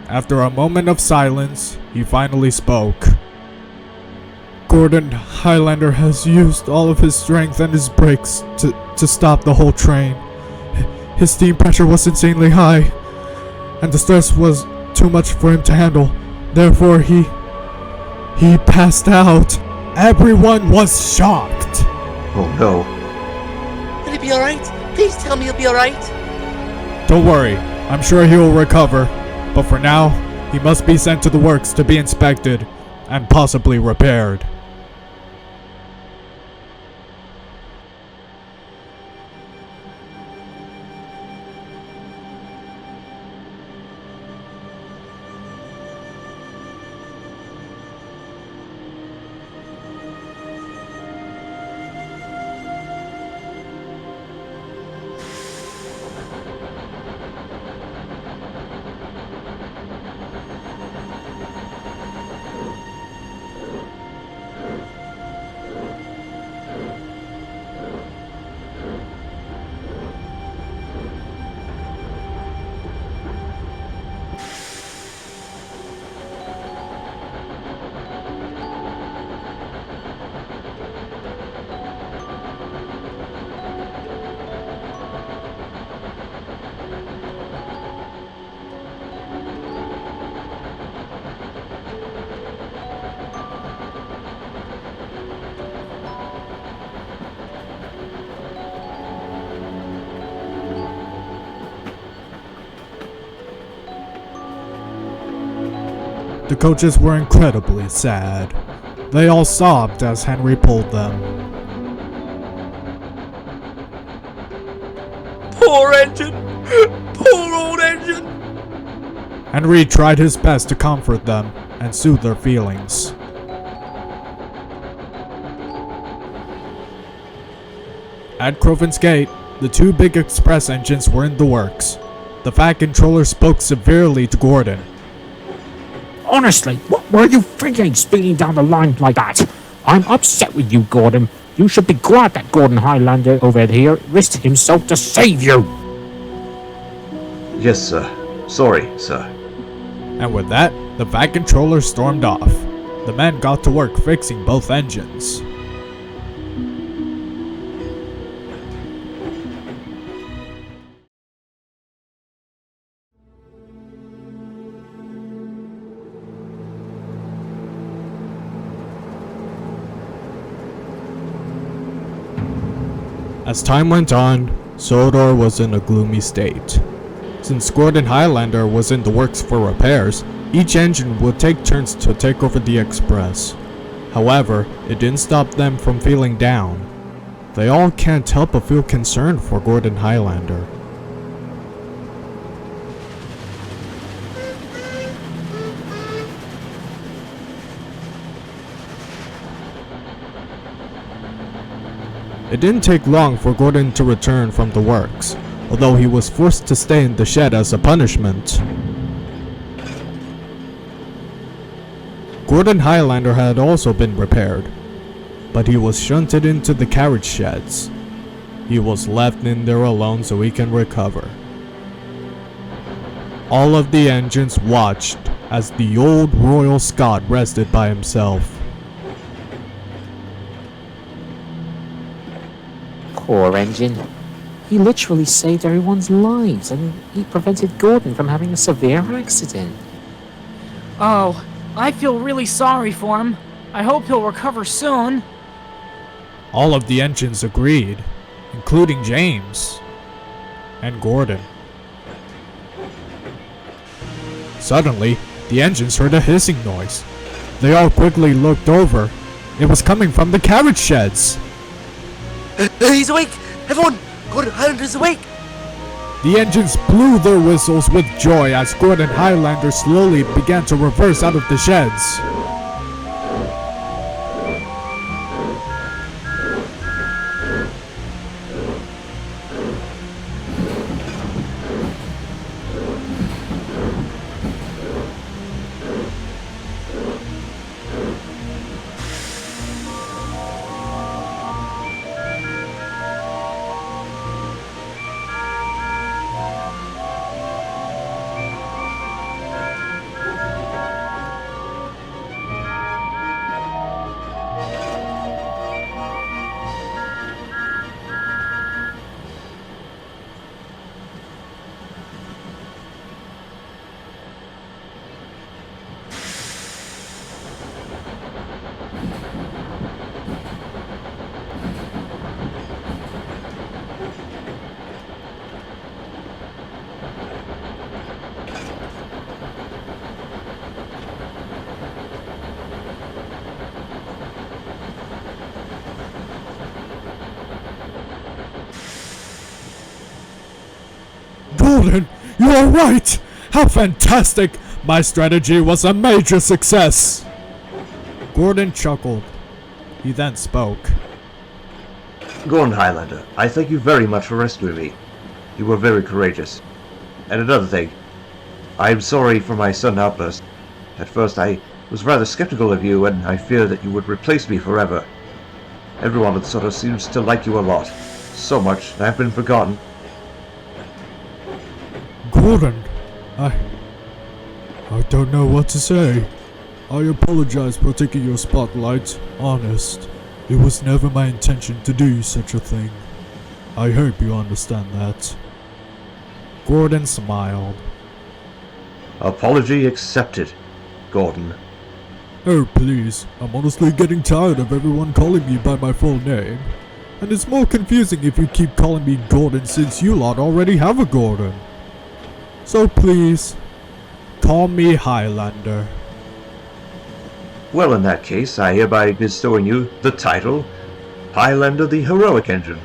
After a moment of silence, he finally spoke. Gordon Highlander has used all of his strength and his brakes to stop the whole train. His steam pressure was insanely high, and the stress was too much for him to handle. Therefore, he passed out. Everyone was shocked. Oh no. Will he be alright? Please tell me he'll be alright. Don't worry, I'm sure he will recover. But for now, he must be sent to the works to be inspected and possibly repaired. The coaches were incredibly sad. They all sobbed as Henry pulled them. Poor engine! Poor old engine! Henry tried his best to comfort them and soothe their feelings. At Crovan's Gate, the two big express engines were in the works. The Fat Controller spoke severely to Gordon. Honestly, what were you thinking speeding down the line like that? I'm upset with you, Gordon. You should be glad that Gordon Highlander over here risked himself to save you. Yes, sir. Sorry, sir. And with that, the Fat Controller stormed off. The men got to work fixing both engines. As time went on, Sodor was in a gloomy state. Since Gordon Highlander was in the works for repairs, each engine would take turns to take over the Express. However, it didn't stop them from feeling down. They all can't help but feel concerned for Gordon Highlander. It didn't take long for Gordon to return from the works, although he was forced to stay in the shed as a punishment. Gordon Highlander had also been repaired, but he was shunted into the carriage sheds. He was left in there alone so he can recover. All of the engines watched as the old Royal Scot rested by himself. Poor engine. He literally saved everyone's lives, and he prevented Gordon from having a severe accident. Oh, I feel really sorry for him. I hope he'll recover soon. All of the engines agreed, including James and Gordon. Suddenly, the engines heard a hissing noise. They all quickly looked over. It was coming from the carriage sheds. He's awake! Everyone! Gordon Highlander's awake! The engines blew their whistles with joy as Gordon Highlander slowly began to reverse out of the sheds. Gordon, you are right! How fantastic! My strategy was a major success! Gordon chuckled. He then spoke. Gordon Highlander, I thank you very much for rescuing me. You were very courageous. And another thing, I'm sorry for my sudden outburst. At first I was rather skeptical of you, and I feared that you would replace me forever. Everyone at Sodor seems to like you a lot. So much that I've been forgotten. Gordon, I don't know what to say. I apologize for taking your spotlight. Honest, it was never my intention to do such a thing. I hope you understand that. Gordon smiled. Apology accepted, Gordon. Oh please, I'm honestly getting tired of everyone calling me by my full name. And it's more confusing if you keep calling me Gordon since you lot already have a Gordon. So please, call me Highlander. Well, in that case, I hereby bestow on you the title, Highlander the Heroic Engine.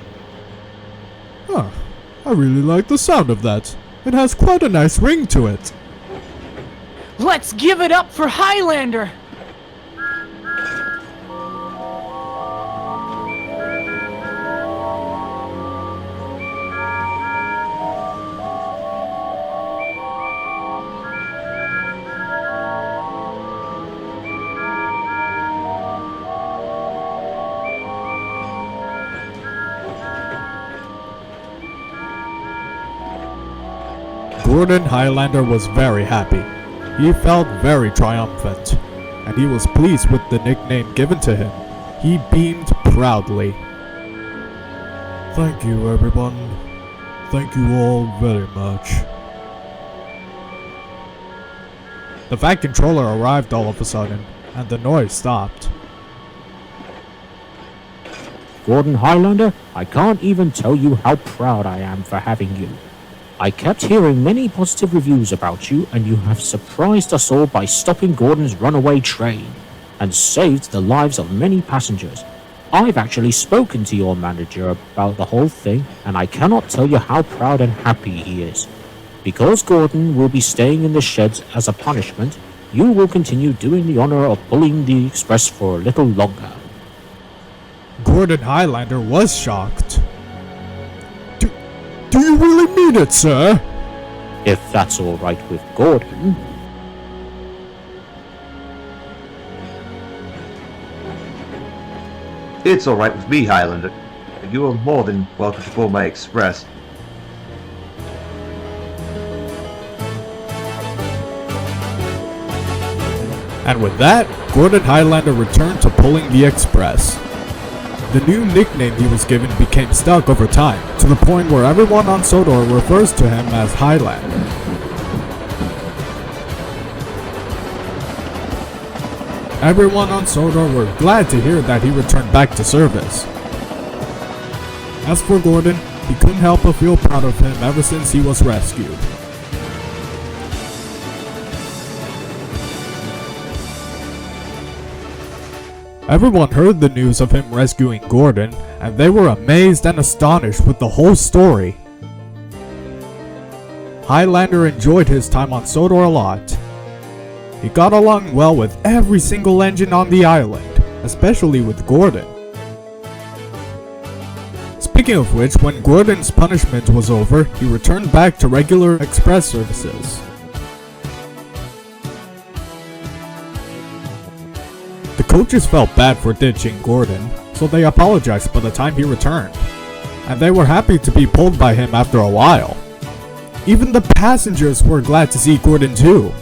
Huh, I really like the sound of that. It has quite a nice ring to it. Let's give it up for Highlander! Gordon Highlander was very happy. He felt very triumphant, and he was pleased with the nickname given to him. He beamed proudly. Thank you, everyone. Thank you all very much. The Fat Controller arrived all of a sudden, and the noise stopped. Gordon Highlander, I can't even tell you how proud I am for having you. I kept hearing many positive reviews about you, and you have surprised us all by stopping Gordon's runaway train and saved the lives of many passengers. I've actually spoken to your manager about the whole thing, and I cannot tell you how proud and happy he is. Because Gordon will be staying in the sheds as a punishment, you will continue doing the honor of pulling the express for a little longer. Gordon Highlander was shocked. Do you really mean it, sir? If that's all right with Gordon. It's alright with me, Highlander. You are more than welcome to board my express. And with that, Gordon Highlander returned to pulling the express. The new nickname he was given became stuck over time, to the point where everyone on Sodor refers to him as Highlander. Everyone on Sodor were glad to hear that he returned back to service. As for Gordon, he couldn't help but feel proud of him ever since he was rescued. Everyone heard the news of him rescuing Gordon, and they were amazed and astonished with the whole story. Highlander enjoyed his time on Sodor a lot. He got along well with every single engine on the island, especially with Gordon. Speaking of which, when Gordon's punishment was over, he returned back to regular express services. The coaches felt bad for ditching Gordon, so they apologized by the time he returned, and they were happy to be pulled by him after a while. Even the passengers were glad to see Gordon too.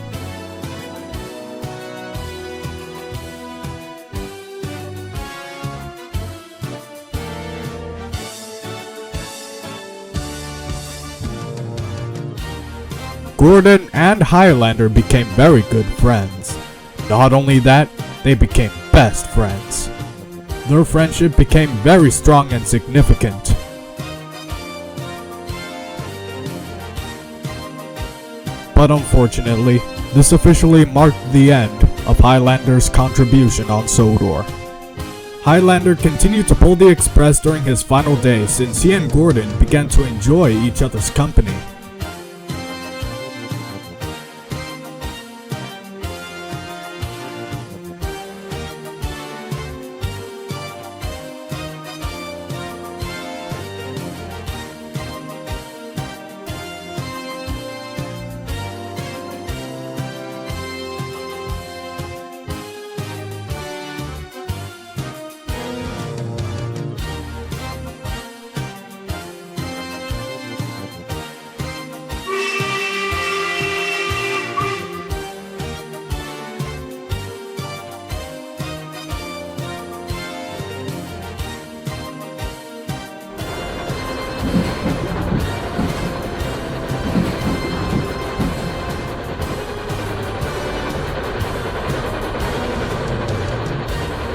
Gordon and Highlander became very good friends. Not only that, they became best friends. Their friendship became very strong and significant. But unfortunately, this officially marked the end of Highlander's contribution on Sodor. Highlander continued to pull the express during his final day since he and Gordon began to enjoy each other's company.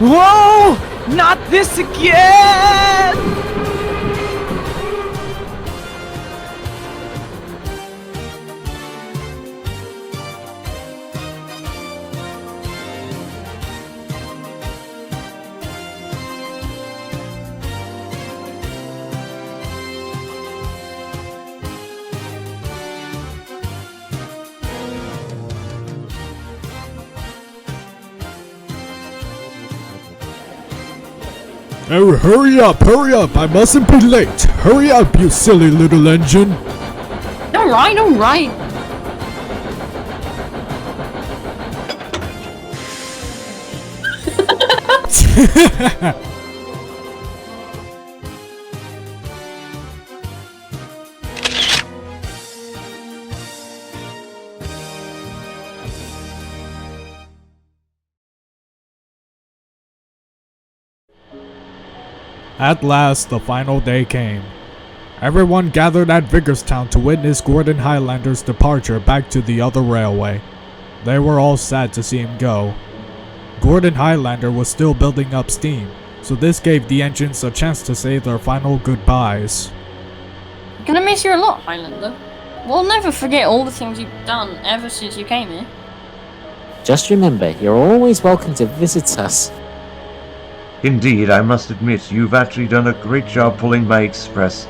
Whoa! Not this again! Oh, hurry up, I mustn't be late. Hurry up, you silly little engine. Alright, alright. At last, the final day came. Everyone gathered at Vigarstown to witness Gordon Highlander's departure back to the other railway. They were all sad to see him go. Gordon Highlander was still building up steam, so this gave the engines a chance to say their final goodbyes. Gonna miss you a lot, Highlander. We'll never forget all the things you've done ever since you came here. Just remember, you're always welcome to visit us. Indeed, I must admit, you've actually done a great job pulling my express.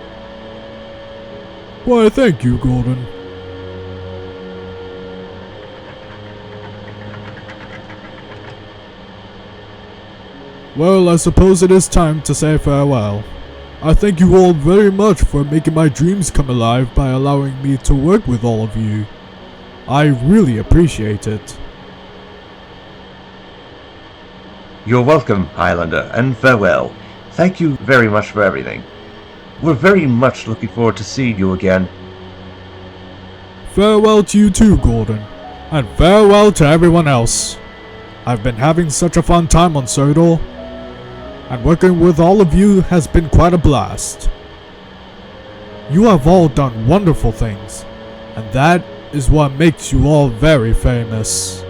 Why, thank you, Gordon. Well, I suppose it is time to say farewell. I thank you all very much for making my dreams come alive by allowing me to work with all of you. I really appreciate it. You're welcome, Highlander, and farewell. Thank you very much for everything. We're very much looking forward to seeing you again. Farewell to you too, Gordon. And farewell to everyone else. I've been having such a fun time on Sodor, and working with all of you has been quite a blast. You have all done wonderful things, and that is what makes you all very famous.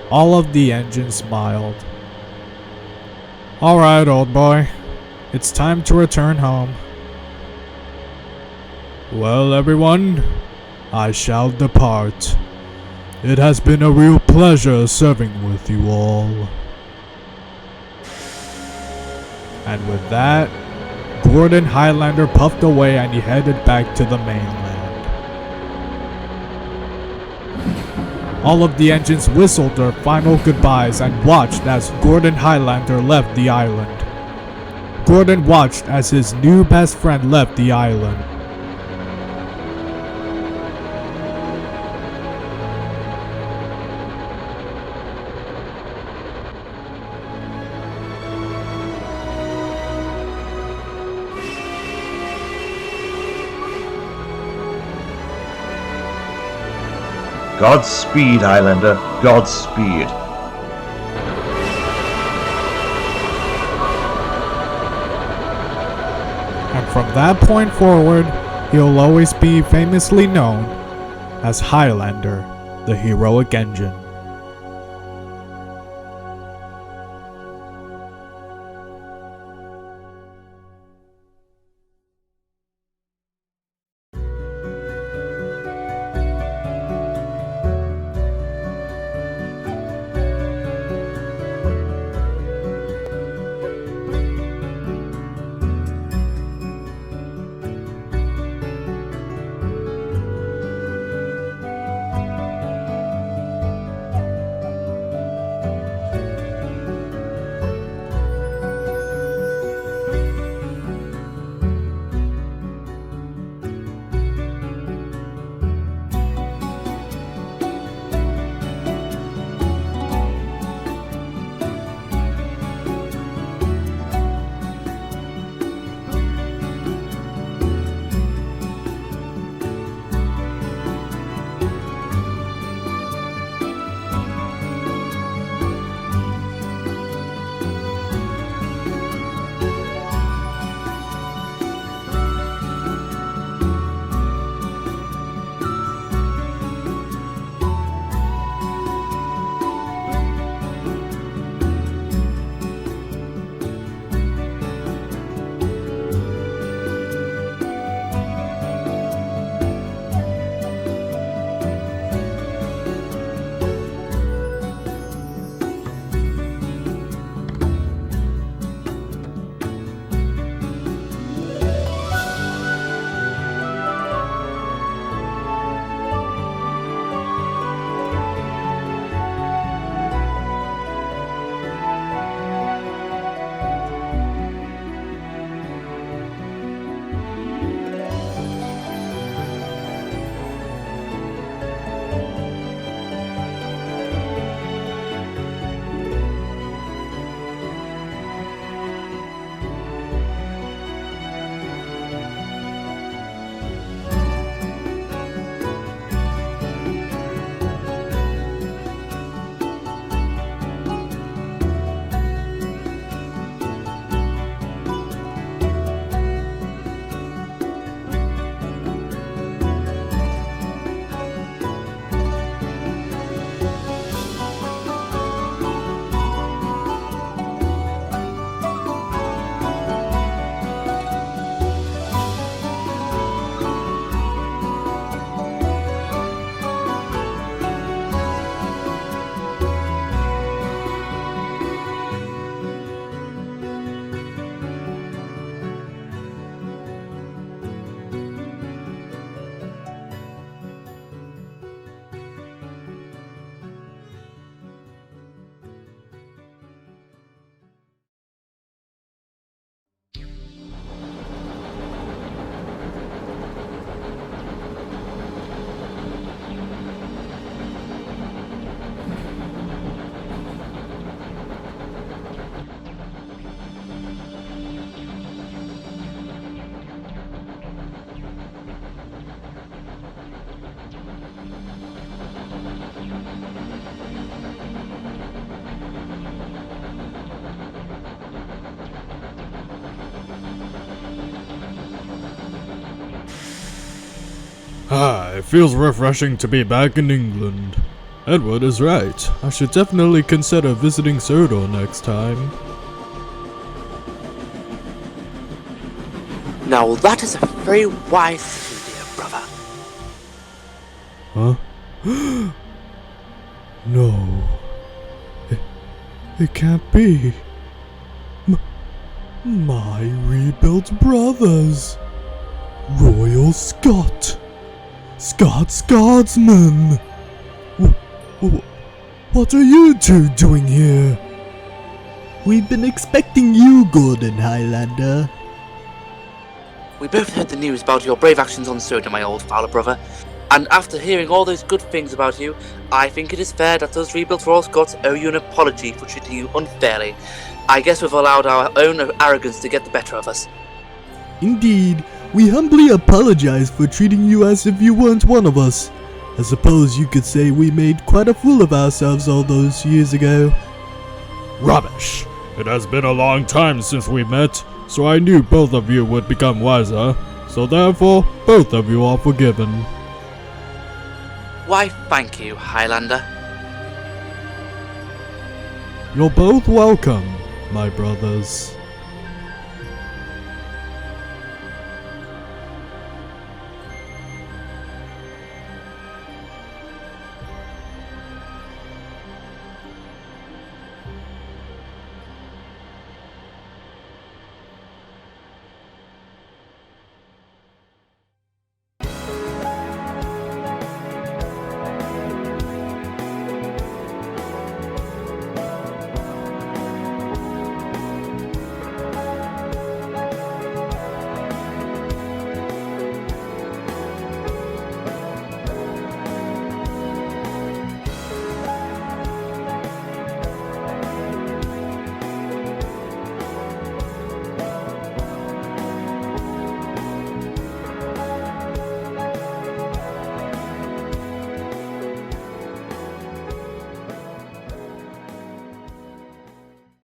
All of the engines smiled. Alright, old boy. It's time to return home. Well, everyone, I shall depart. It has been a real pleasure serving with you all. And with that, Gordon Highlander puffed away and he headed back to the mainland. All of the engines whistled their final goodbyes and watched as Gordon Highlander left the island. Gordon watched as his new best friend left the island. Godspeed, Highlander. Godspeed. And from that point forward, he'll always be famously known as Highlander, the heroic engine. It feels refreshing to be back in England. Edward is right. I should definitely consider visiting Sodor next time. Now that is a very wise decision, dear brother. Huh? No. It can't be. My rebuilt brothers. Royal Scot. Scots Guardsmen. What are you two doing here? We've been expecting you, Gordon Highlander. We both heard the news about your brave actions on Sodor, my old fowler brother. And after hearing all those good things about you, I think it is fair that those rebuilt Royal Scots owe you an apology for treating you unfairly. I guess we've allowed our own arrogance to get the better of us. Indeed, we humbly apologize for treating you as if you weren't one of us. I suppose you could say we made quite a fool of ourselves all those years ago. Rubbish! It has been a long time since we met, so I knew both of you would become wiser. So therefore, both of you are forgiven. Why, thank you, Highlander. You're both welcome, my brothers.